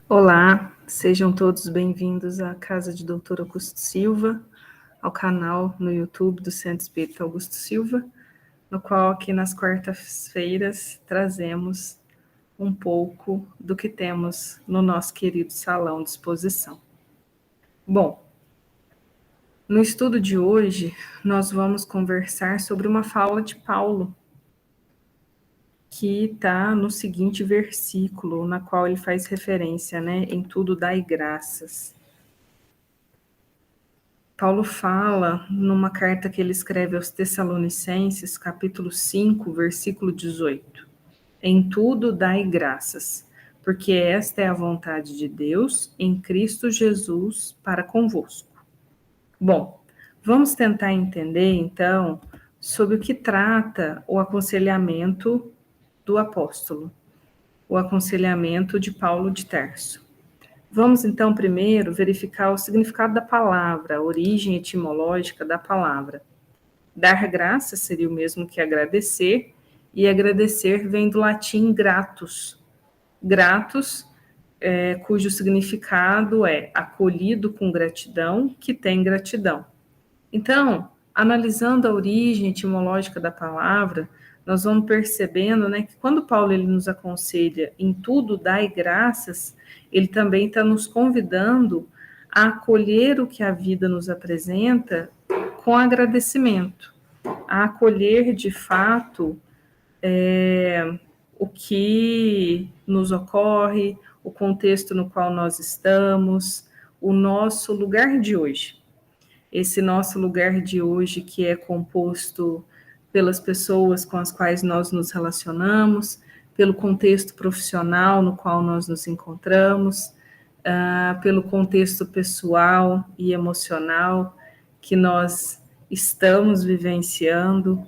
Olá, sejam todos bem-vindos à Casa de Doutor Augusto Silva, ao canal no YouTube do Centro Espírita Augusto Silva, no qual aqui nas quartas-feiras trazemos um pouco do que temos no nosso querido salão de exposição. Bom, no estudo de hoje nós vamos conversar sobre uma fala de Paulo, que está no seguinte versículo, na qual ele faz referência, né? Em tudo dai graças. Paulo fala numa carta que ele escreve aos Tessalonicenses, capítulo 5, versículo 18. Em tudo dai graças, porque esta é a vontade de Deus em Cristo Jesus para convosco. Bom, vamos tentar entender, então, sobre o que trata o aconselhamento do apóstolo, o aconselhamento de Paulo de Tarso. Vamos, então, primeiro verificar o significado da palavra, a origem etimológica da palavra. Dar graças seria o mesmo que agradecer, e agradecer vem do latim gratus. Gratus, cujo significado é acolhido com gratidão, que tem gratidão. Então, analisando a origem etimológica da palavra, nós vamos percebendo, né, que quando Paulo ele nos aconselha em tudo dai graças, ele também está nos convidando a acolher o que a vida nos apresenta com agradecimento, a acolher de fato o que nos ocorre, o contexto no qual nós estamos, o nosso lugar de hoje. Esse nosso lugar de hoje, que é composto pelas pessoas com as quais nós nos relacionamos, pelo contexto profissional no qual nós nos encontramos, pelo contexto pessoal e emocional que nós estamos vivenciando,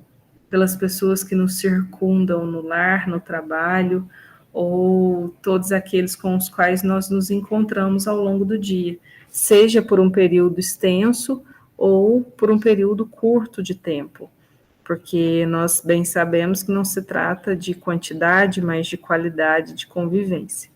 pelas pessoas que nos circundam no lar, no trabalho, ou todos aqueles com os quais nós nos encontramos ao longo do dia, seja por um período extenso ou por um período curto de tempo, porque nós bem sabemos que não se trata de quantidade, mas de qualidade de convivência.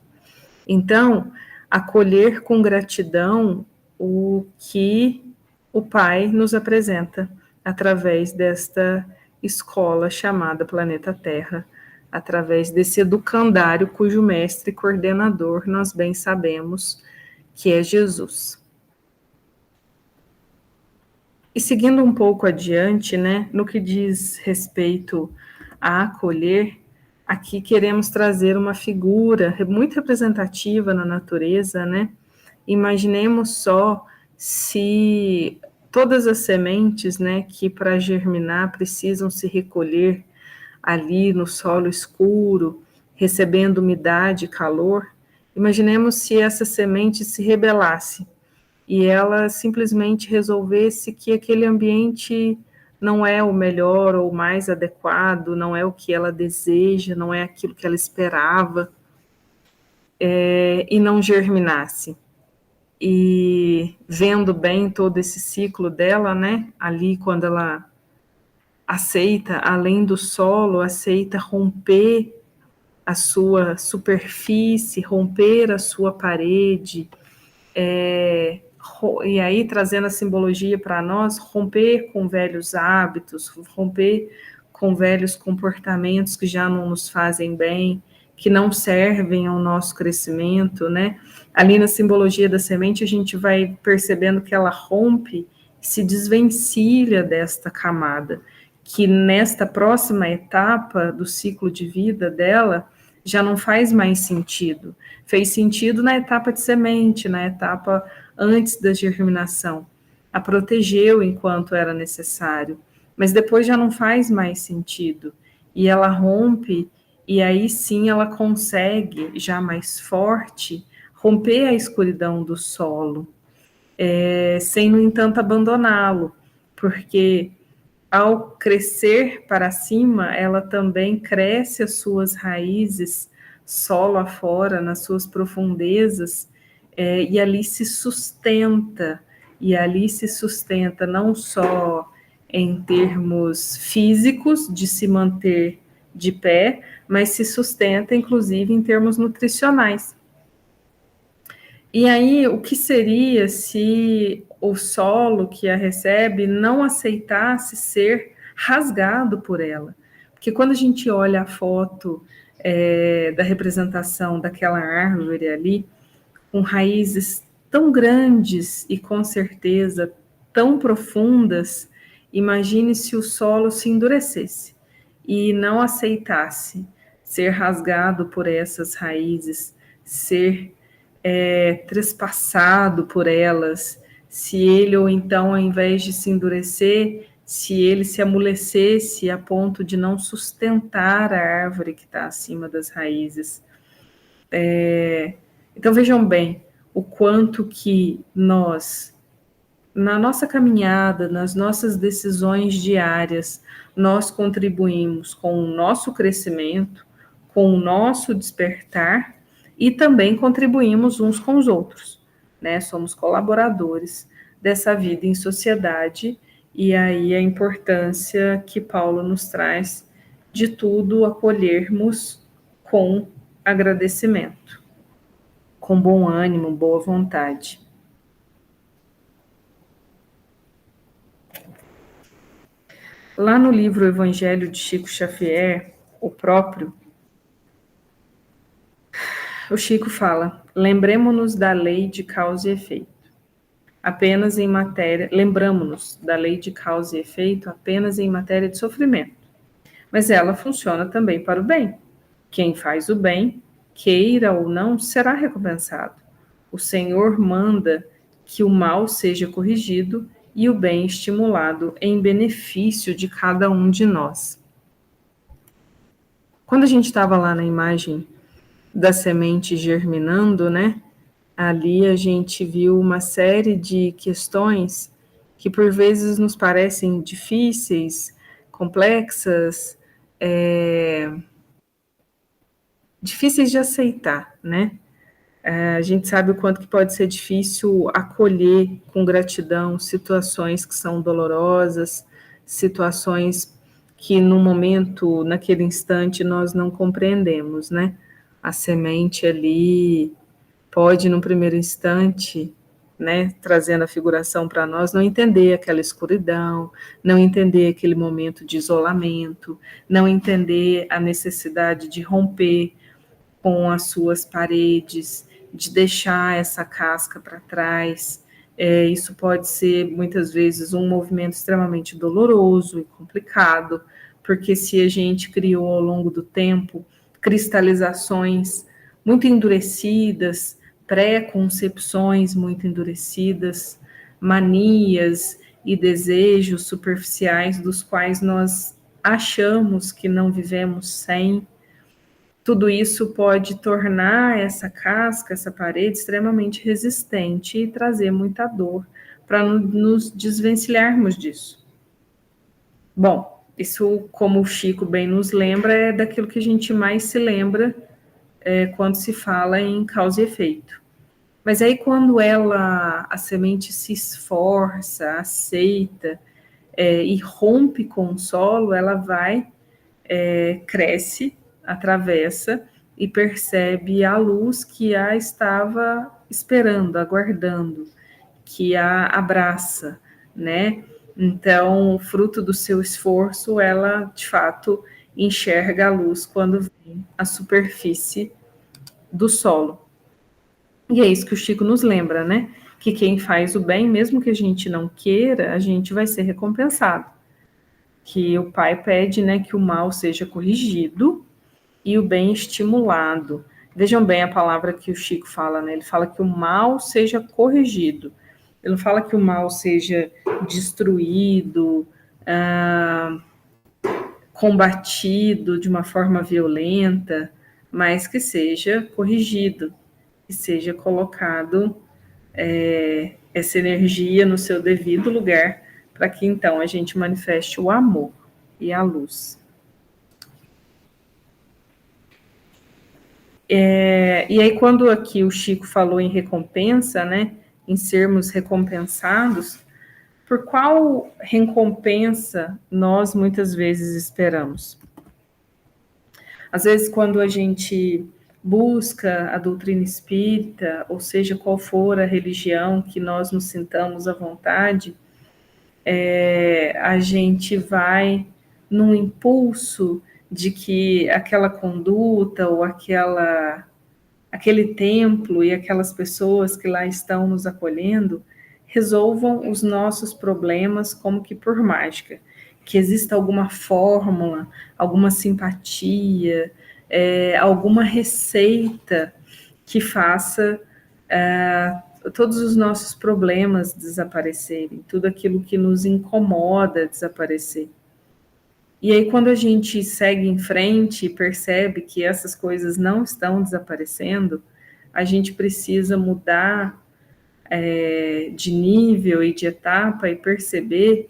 Então, acolher com gratidão o que o Pai nos apresenta através desta escola chamada Planeta Terra, através desse educandário cujo mestre e coordenador nós bem sabemos que é Jesus. E seguindo um pouco adiante, né, no que diz respeito a acolher, aqui queremos trazer uma figura muito representativa na natureza, né? Imaginemos só se todas as sementes, né, que para germinar precisam se recolher ali no solo escuro, recebendo umidade e calor, imaginemos se essa semente se rebelasse e ela simplesmente resolvesse que aquele ambiente não é o melhor ou o mais adequado, não é o que ela deseja, não é aquilo que ela esperava, e não germinasse. E vendo bem todo esse ciclo dela, né, ali quando ela aceita, além do solo, aceita romper a sua superfície, romper a sua parede, e aí trazendo a simbologia para nós, romper com velhos hábitos, romper com velhos comportamentos que já não nos fazem bem, que não servem ao nosso crescimento, né? Ali na simbologia da semente a gente vai percebendo que ela rompe, se desvencilha desta camada, que nesta próxima etapa do ciclo de vida dela já não faz mais sentido. Fez sentido na etapa de semente, na etapa antes da germinação. A protegeu enquanto era necessário, mas depois já não faz mais sentido. E ela rompe, e aí sim ela consegue, já mais forte, romper a escuridão do solo, sem, no entanto, abandoná-lo, porque ao crescer para cima, ela também cresce as suas raízes solo afora, nas suas profundezas, e ali se sustenta, não só em termos físicos, de se manter de pé, mas se sustenta, inclusive, em termos nutricionais. E aí, o que seria se o solo que a recebe não aceitasse ser rasgado por ela? Porque quando a gente olha a foto da representação daquela árvore ali, com raízes tão grandes e com certeza tão profundas, imagine se o solo se endurecesse e não aceitasse ser rasgado por essas raízes, ser trespassado por elas, se ele ou então, ao invés de se endurecer, se ele se amolecesse a ponto de não sustentar a árvore que está acima das raízes. Então vejam bem o quanto que nós, na nossa caminhada, nas nossas decisões diárias, nós contribuímos com o nosso crescimento, com o nosso despertar e também contribuímos uns com os outros, né? Somos colaboradores dessa vida em sociedade e aí a importância que Paulo nos traz de tudo acolhermos com agradecimento, com bom ânimo, boa vontade. Lá no livro Evangelho de Chico Xavier, o próprio, o Chico fala: lembremos-nos da lei de causa e efeito. Apenas em matéria, lembramos-nos da lei de causa e efeito apenas em matéria de sofrimento. Mas ela funciona também para o bem. Quem faz o bem, queira ou não, será recompensado. O Senhor manda que o mal seja corrigido e o bem estimulado em benefício de cada um de nós. Quando a gente estava lá na imagem da semente germinando, né? Ali a gente viu uma série de questões que por vezes nos parecem difíceis, complexas, difíceis de aceitar, né? A gente sabe o quanto que pode ser difícil acolher com gratidão situações que são dolorosas, situações que no momento, naquele instante, nós não compreendemos, né? A semente ali pode, no primeiro instante, né, trazendo a figuração para nós, não entender aquela escuridão, não entender aquele momento de isolamento, não entender a necessidade de romper com as suas paredes, de deixar essa casca para trás. Isso pode ser, muitas vezes, um movimento extremamente doloroso e complicado, porque se a gente criou ao longo do tempo cristalizações muito endurecidas, pré-concepções muito endurecidas, manias e desejos superficiais dos quais nós achamos que não vivemos sem, tudo isso pode tornar essa casca, essa parede extremamente resistente e trazer muita dor para nos desvencilharmos disso. Bom, isso, como o Chico bem nos lembra, é daquilo que a gente mais se lembra quando se fala em causa e efeito. Mas aí quando a semente se esforça, aceita e rompe com o solo, ela vai, cresce, atravessa e percebe a luz que a estava esperando, aguardando, que a abraça, né? Então, fruto do seu esforço, ela de fato enxerga a luz quando vem à superfície do solo. E é isso que o Chico nos lembra, né? Que quem faz o bem, mesmo que a gente não queira, a gente vai ser recompensado. Que o Pai pede, né, que o mal seja corrigido e o bem estimulado. Vejam bem a palavra que o Chico fala, né? Ele fala que o mal seja corrigido. Ele não fala que o mal seja destruído, combatido de uma forma violenta, mas que seja corrigido, que seja colocado essa energia no seu devido lugar, para que então a gente manifeste o amor e a luz. E aí, quando aqui o Chico falou em recompensa, né, em sermos recompensados, por qual recompensa nós muitas vezes esperamos? Às vezes, quando a gente busca a doutrina espírita, ou seja, qual for a religião que nós nos sintamos à vontade, a gente vai num impulso de que aquela conduta ou aquele templo e aquelas pessoas que lá estão nos acolhendo resolvam os nossos problemas como que por mágica, que exista alguma fórmula, alguma simpatia, alguma receita que faça todos os nossos problemas desaparecerem, tudo aquilo que nos incomoda desaparecer. E aí, quando a gente segue em frente e percebe que essas coisas não estão desaparecendo, a gente precisa mudar de nível e de etapa e perceber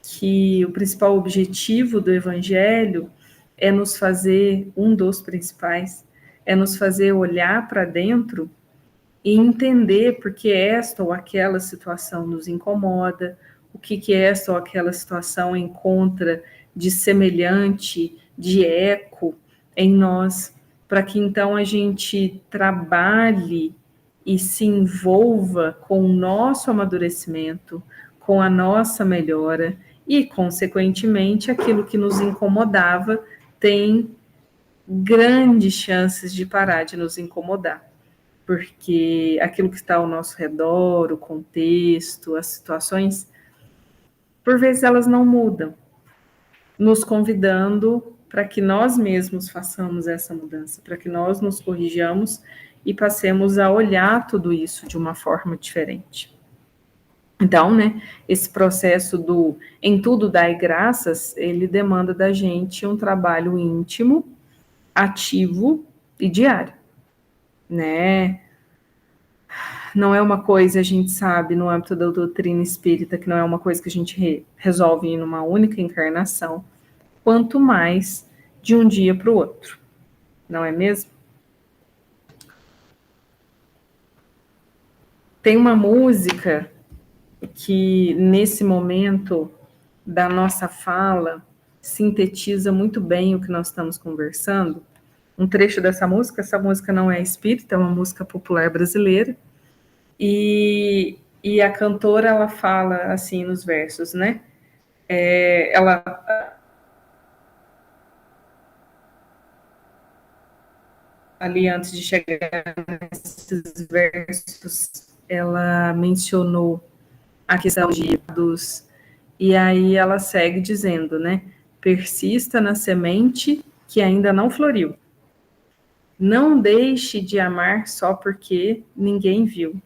que o principal objetivo do Evangelho é nos fazer, um dos principais, é nos fazer olhar para dentro e entender por que esta ou aquela situação nos incomoda, o que esta ou aquela situação encontra de semelhante, de eco em nós, para que então a gente trabalhe e se envolva com o nosso amadurecimento, com a nossa melhora e, consequentemente, aquilo que nos incomodava tem grandes chances de parar de nos incomodar, porque aquilo que está ao nosso redor, o contexto, as situações, por vezes elas não mudam, nos convidando para que nós mesmos façamos essa mudança, para que nós nos corrijamos e passemos a olhar tudo isso de uma forma diferente. Então, né, esse processo do em tudo dai graças, ele demanda da gente um trabalho íntimo, ativo e diário, né? Não é uma coisa, a gente sabe, no âmbito da doutrina espírita, que não é uma coisa que a gente resolve em uma única encarnação, quanto mais de um dia para o outro, não é mesmo? Tem uma música que, nesse momento da nossa fala, sintetiza muito bem o que nós estamos conversando. Um trecho dessa música, essa música não é espírita, é uma música popular brasileira, e a cantora, ela fala assim nos versos, né? Ela ali antes de chegar nesses versos, ela mencionou a questão de dos, e aí ela segue dizendo, né? Persista na semente que ainda não floriu. Não deixe de amar só porque ninguém viu.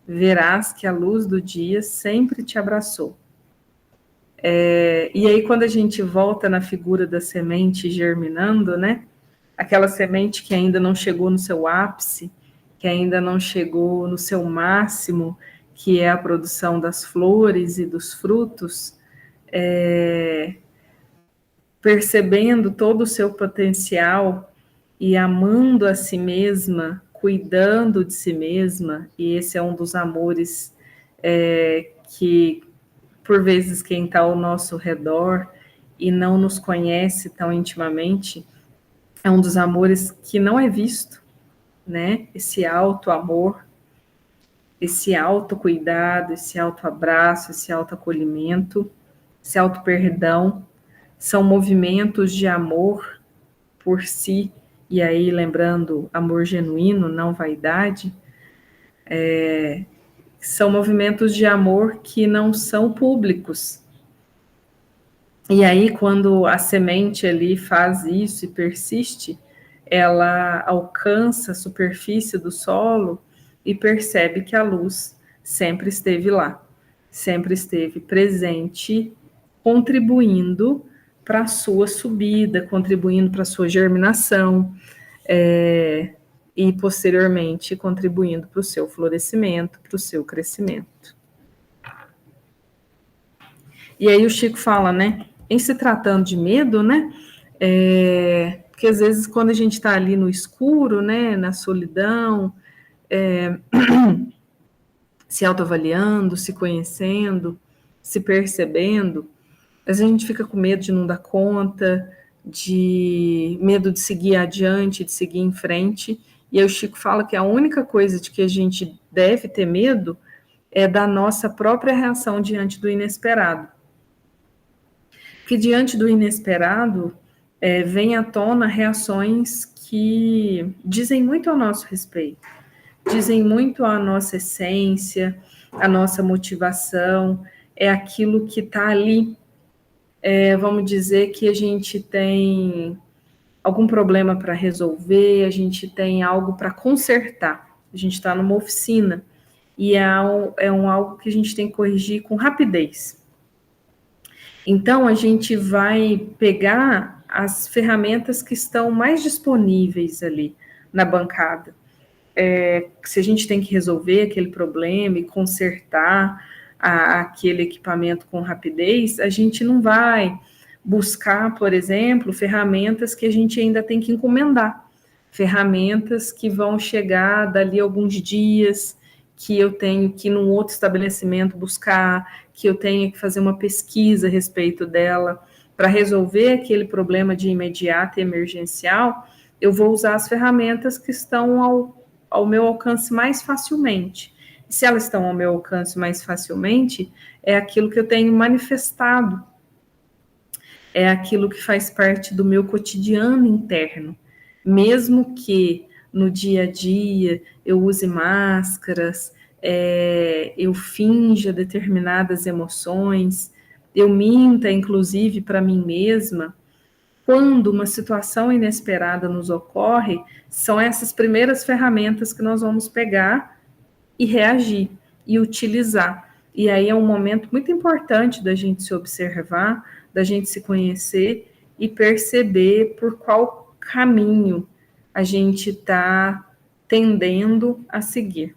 Verás que a luz do dia sempre te abraçou. E aí, quando a gente volta na figura da semente germinando, né? Aquela semente que ainda não chegou no seu ápice, que ainda não chegou no seu máximo, que é a produção das flores e dos frutos, percebendo todo o seu potencial e amando a si mesma, cuidando de si mesma, e esse é um dos amores que, por vezes, quem está ao nosso redor e não nos conhece tão intimamente, é um dos amores que não é visto, né? Esse auto-amor, esse auto-cuidado, esse auto-abraço, esse auto-acolhimento, esse auto-perdão, são movimentos de amor por si, e aí lembrando, amor genuíno, não vaidade, são movimentos de amor que não são públicos. E aí, quando a semente ali faz isso e persiste, ela alcança a superfície do solo e percebe que a luz sempre esteve lá, sempre esteve presente, contribuindo para a sua subida, contribuindo para a sua germinação, e posteriormente contribuindo para o seu florescimento, para o seu crescimento. E aí o Chico fala, né, em se tratando de medo, né, porque às vezes quando a gente está ali no escuro, né, na solidão, se autoavaliando, se conhecendo, se percebendo, às vezes a gente fica com medo de não dar conta, de medo de seguir adiante, de seguir em frente. E aí o Chico fala que a única coisa de que a gente deve ter medo é da nossa própria reação diante do inesperado. Porque diante do inesperado, vem à tona reações que dizem muito ao nosso respeito, dizem muito a nossa essência, a nossa motivação, é aquilo que está ali. Vamos dizer que a gente tem algum problema para resolver, a gente tem algo para consertar, a gente está numa oficina e algo que a gente tem que corrigir com rapidez. Então, a gente vai pegar as ferramentas que estão mais disponíveis ali na bancada. Se a gente tem que resolver aquele problema e consertar aquele equipamento com rapidez, a gente não vai buscar, por exemplo, ferramentas que a gente ainda tem que encomendar, ferramentas que vão chegar dali a alguns dias, que eu tenho que ir num outro estabelecimento buscar, que eu tenho que fazer uma pesquisa a respeito dela. Para resolver aquele problema de imediato e emergencial, eu vou usar as ferramentas que estão ao meu alcance mais facilmente. E se elas estão ao meu alcance mais facilmente, é aquilo que eu tenho manifestado, é aquilo que faz parte do meu cotidiano interno. Mesmo que no dia a dia eu use máscaras, eu finja determinadas emoções, eu minta, inclusive, para mim mesma, quando uma situação inesperada nos ocorre, são essas primeiras ferramentas que nós vamos pegar e reagir e utilizar. E aí é um momento muito importante da gente se observar, da gente se conhecer e perceber por qual caminho a gente está tendendo a seguir.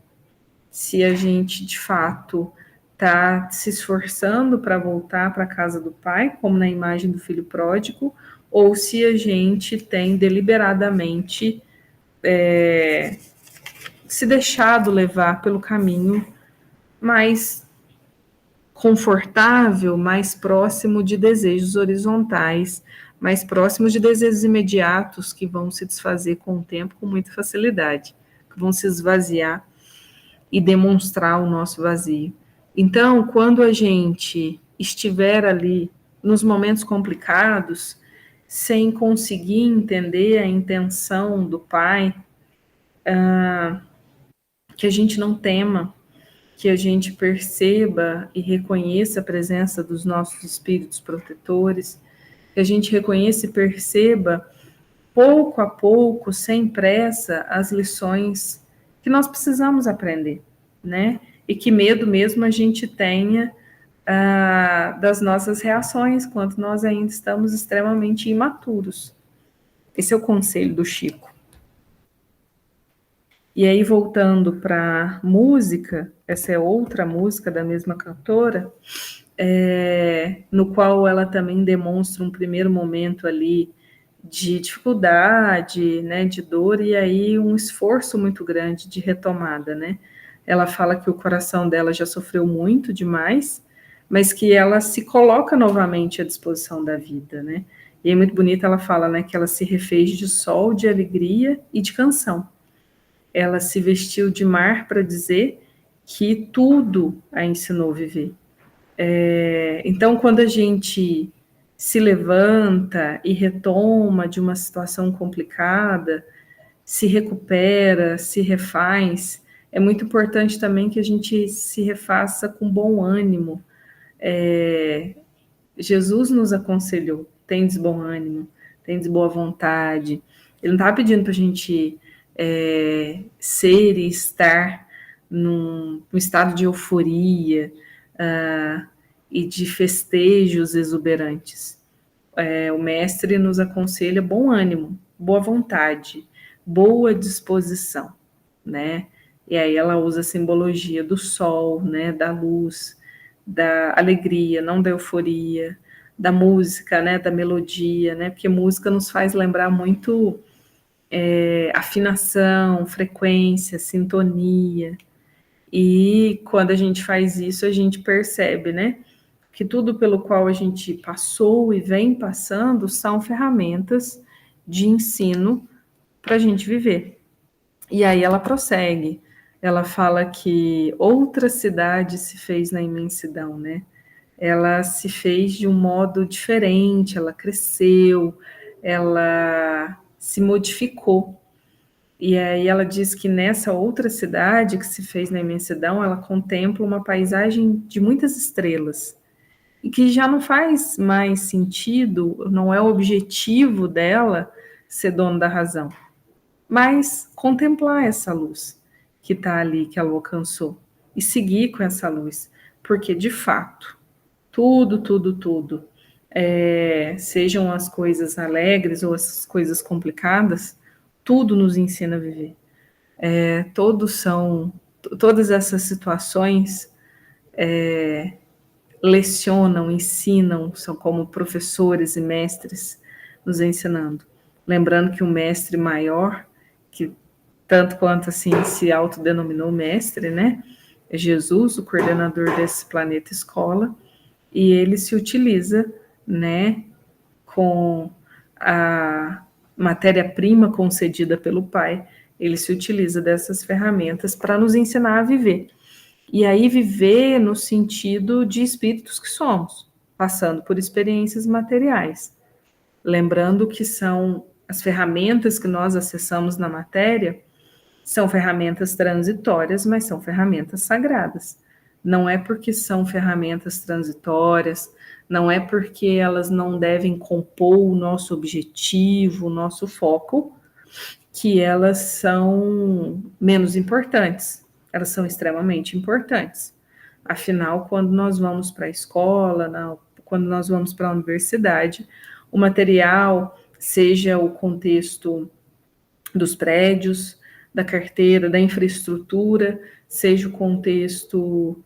Se a gente, de fato, está se esforçando para voltar para a casa do pai, como na imagem do filho pródigo, ou se a gente tem deliberadamente se deixado levar pelo caminho mais confortável, mais próximo de desejos horizontais, mais próximos de desejos imediatos que vão se desfazer com o tempo com muita facilidade, que vão se esvaziar e demonstrar o nosso vazio. Então, quando a gente estiver ali nos momentos complicados, sem conseguir entender a intenção do Pai, que a gente não tema, que a gente perceba e reconheça a presença dos nossos espíritos protetores, que a gente reconheça e perceba, pouco a pouco, sem pressa, as lições que nós precisamos aprender, né? E que medo mesmo a gente tenha das nossas reações, quando nós ainda estamos extremamente imaturos. Esse é o conselho do Chico. E aí, voltando para música, essa é outra música da mesma cantora, no qual ela também demonstra um primeiro momento ali de dificuldade, né, de dor, e aí um esforço muito grande de retomada, né? Ela fala que o coração dela já sofreu muito demais, mas que ela se coloca novamente à disposição da vida, né? E é muito bonita, ela fala, né, que ela se refez de sol, de alegria e de canção. Ela se vestiu de mar para dizer que tudo a ensinou a viver. Então, quando a gente se levanta e retoma de uma situação complicada, se recupera, se refaz, é muito importante também que a gente se refaça com bom ânimo. Jesus nos aconselhou, tendes bom ânimo, tendes boa vontade. Ele não estava pedindo para a gente ser e estar num estado de euforia e de festejos exuberantes. O mestre nos aconselha bom ânimo, boa vontade, boa disposição, né? E aí ela usa a simbologia do sol, né, da luz, da alegria, não da euforia, da música, né, da melodia, né? Porque música nos faz lembrar muito afinação, frequência, sintonia. E quando a gente faz isso, a gente percebe, né, que tudo pelo qual a gente passou e vem passando são ferramentas de ensino para a gente viver. E aí ela prossegue, ela fala que outra cidade se fez na imensidão, né? Ela se fez de um modo diferente, ela cresceu, ela se modificou. E aí ela diz que nessa outra cidade que se fez na imensidão, ela contempla uma paisagem de muitas estrelas, e que já não faz mais sentido, não é o objetivo dela ser dona da razão, mas contemplar essa luz que está ali, que ela alcançou, e seguir com essa luz, porque de fato, tudo, sejam as coisas alegres ou as coisas complicadas, tudo nos ensina a viver. Todas essas situações lecionam, ensinam, são como professores e mestres nos ensinando. Lembrando que o mestre maior, que tanto quanto assim se autodenominou mestre, né? É Jesus, o coordenador desse planeta escola, e ele se utiliza, né, com a matéria-prima concedida pelo Pai, ele se utiliza dessas ferramentas para nos ensinar a viver. E aí viver no sentido de espíritos que somos, passando por experiências materiais. Lembrando que são as ferramentas que nós acessamos na matéria, são ferramentas transitórias, mas são ferramentas sagradas. Não é porque são ferramentas transitórias, não é porque elas não devem compor o nosso objetivo, o nosso foco, que elas são menos importantes. Elas são extremamente importantes. Afinal, quando nós vamos para a escola, quando nós vamos para a universidade, o material, seja o contexto dos prédios, da carteira, da infraestrutura, seja o contexto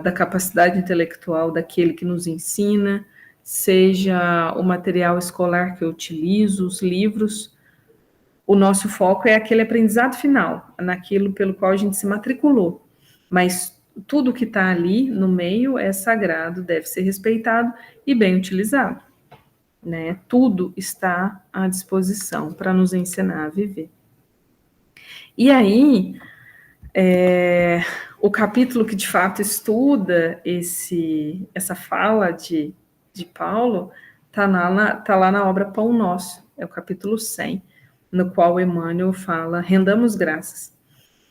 da capacidade intelectual daquele que nos ensina, seja o material escolar que eu utilizo, os livros, o nosso foco é aquele aprendizado final, naquilo pelo qual a gente se matriculou. Mas tudo que está ali no meio é sagrado, deve ser respeitado e bem utilizado. Né? Tudo está à disposição para nos ensinar a viver. E aí, o capítulo que de fato estuda essa fala de Paulo está lá na obra Pão Nosso, é o capítulo 100, no qual Emmanuel fala, rendamos graças.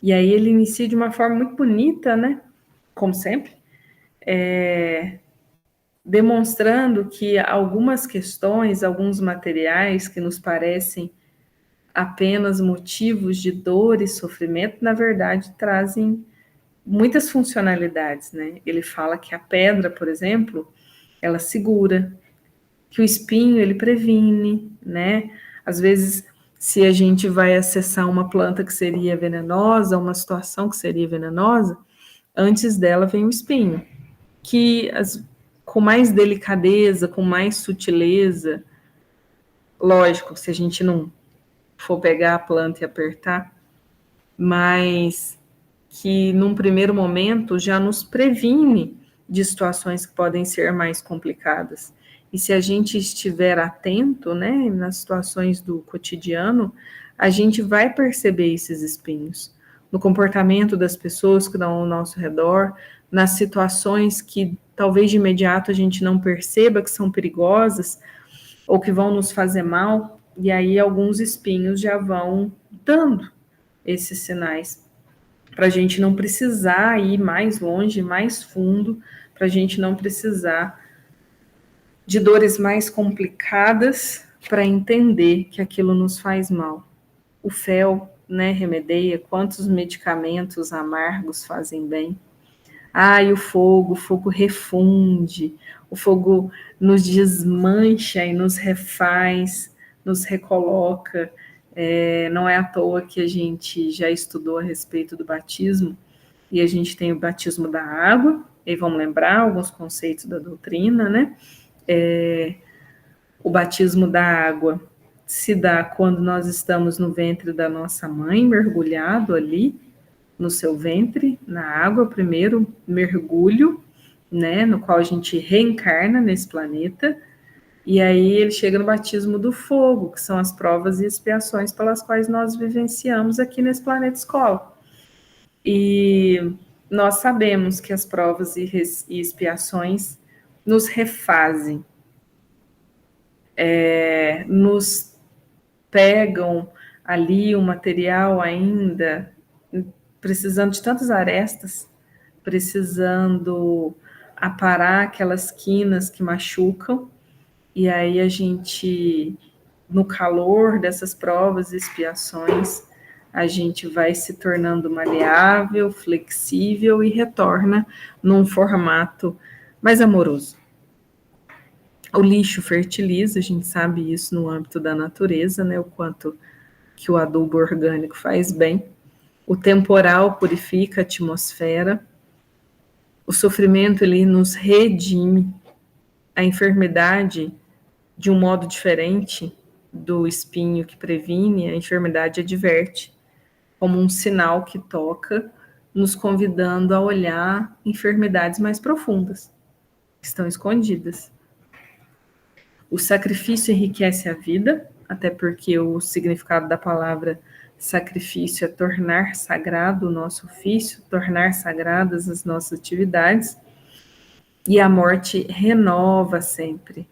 E aí ele inicia de uma forma muito bonita, né? Como sempre, demonstrando que algumas questões, alguns materiais que nos parecem apenas motivos de dor e sofrimento, na verdade, trazem muitas funcionalidades, né? Ele fala que a pedra, por exemplo, ela segura, que o espinho, ele previne, né? Às vezes, se a gente vai acessar uma planta que seria venenosa, uma situação que seria venenosa, antes dela vem o espinho, que com mais delicadeza, com mais sutileza, lógico, se a gente não for pegar a planta e apertar, mas que num primeiro momento já nos previne de situações que podem ser mais complicadas. E se a gente estiver atento, né, nas situações do cotidiano, a gente vai perceber esses espinhos no comportamento das pessoas que estão ao nosso redor, nas situações que talvez de imediato a gente não perceba que são perigosas ou que vão nos fazer mal, e aí alguns espinhos já vão dando esses sinais para a gente não precisar ir mais longe, mais fundo, para a gente não precisar de dores mais complicadas para entender que aquilo nos faz mal. O fel, né, remedeia, quantos medicamentos amargos fazem bem. E o fogo refunde, o fogo nos desmancha e nos refaz, nos recoloca. Não é à toa que a gente já estudou a respeito do batismo, e a gente tem o batismo da água, e vamos lembrar alguns conceitos da doutrina, né? O batismo da água se dá quando nós estamos no ventre da nossa mãe, mergulhado ali no seu ventre, na água, primeiro mergulho, né, no qual a gente reencarna nesse planeta, e aí ele chega no batismo do fogo, que são as provas e expiações pelas quais nós vivenciamos aqui nesse planeta escola. E nós sabemos que as provas e expiações nos refazem, nos pegam ali o material ainda precisando de tantas arestas, precisando aparar aquelas quinas que machucam, e aí a gente, no calor dessas provas e expiações, a gente vai se tornando maleável, flexível e retorna num formato mais amoroso. O lixo fertiliza, a gente sabe isso no âmbito da natureza, né? O quanto que o adubo orgânico faz bem. O temporal purifica a atmosfera. O sofrimento, ele nos redime. A enfermidade, de um modo diferente do espinho que previne, a enfermidade adverte, como um sinal que toca, nos convidando a olhar enfermidades mais profundas, que estão escondidas. O sacrifício enriquece a vida, até porque o significado da palavra sacrifício é tornar sagrado o nosso ofício, tornar sagradas as nossas atividades, e a morte renova sempre.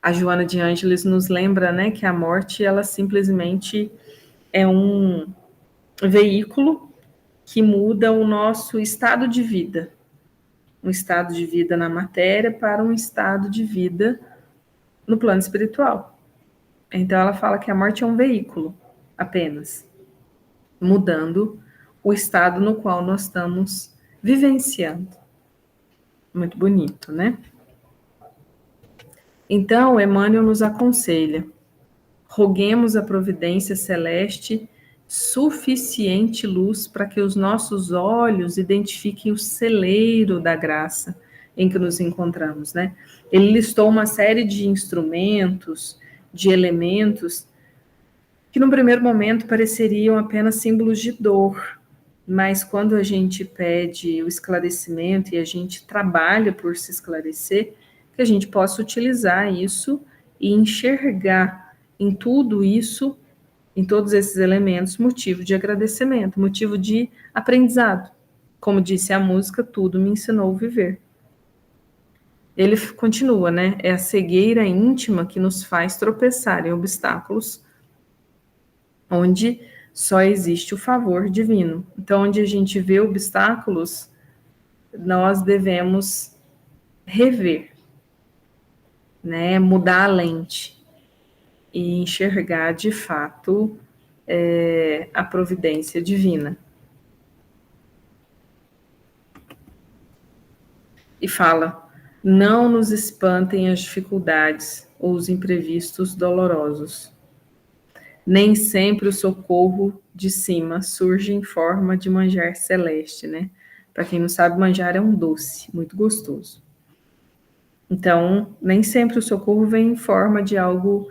A Joana de Ângeles nos lembra, né, que a morte, ela simplesmente é um veículo que muda o nosso estado de vida, um estado de vida na matéria para um estado de vida no plano espiritual. Então ela fala que a morte é um veículo apenas, mudando o estado no qual nós estamos vivenciando. Muito bonito, né? Então, Emmanuel nos aconselha: roguemos a providência celeste suficiente luz para que os nossos olhos identifiquem o celeiro da graça em que nos encontramos, né? Ele listou uma série de instrumentos, de elementos que no primeiro momento pareceriam apenas símbolos de dor, mas quando a gente pede o esclarecimento e a gente trabalha por se esclarecer, que a gente possa utilizar isso e enxergar em tudo isso, em todos esses elementos, motivo de agradecimento, motivo de aprendizado. Como disse a música, tudo me ensinou a viver. Ele continua, né? É a cegueira íntima que nos faz tropeçar em obstáculos onde só existe o favor divino. Então, onde a gente vê obstáculos, nós devemos rever, né? Mudar a lente e enxergar de fato a providência divina. E fala: não nos espantem as dificuldades ou os imprevistos dolorosos. Nem sempre o socorro de cima surge em forma de manjar celeste, né? Para quem não sabe, manjar é um doce, muito gostoso. Então, nem sempre o socorro vem em forma de algo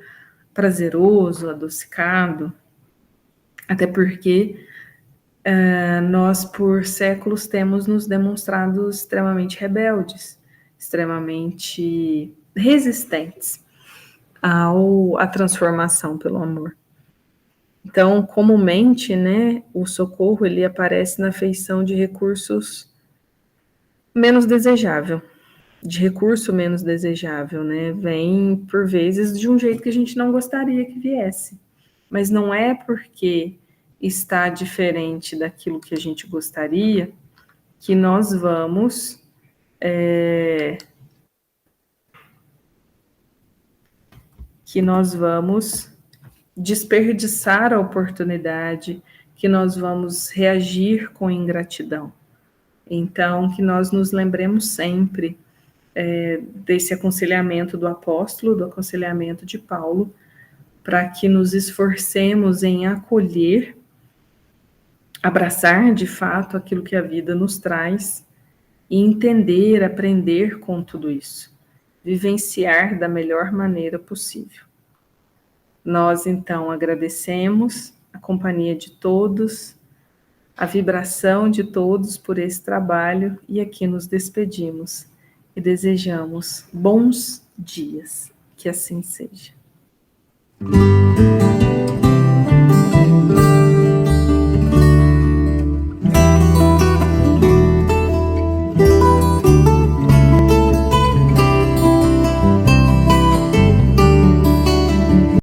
prazeroso, adocicado, até porque nós, por séculos, temos nos demonstrado extremamente rebeldes, extremamente resistentes à transformação pelo amor. Então, comumente, né, o socorro ele aparece na feição de recursos menos desejável, de recurso menos desejável, né? Vem por vezes de um jeito que a gente não gostaria que viesse, mas não é porque está diferente daquilo que a gente gostaria que nós vamos desperdiçar a oportunidade, que nós vamos reagir com ingratidão. Então, que nós nos lembremos sempre desse aconselhamento do apóstolo, do aconselhamento de Paulo, para que nos esforcemos em acolher, abraçar de fato aquilo que a vida nos traz e entender, aprender com tudo isso, vivenciar da melhor maneira possível. Nós, então, agradecemos a companhia de todos, a vibração de todos por esse trabalho e aqui nos despedimos e desejamos bons dias. Que assim seja.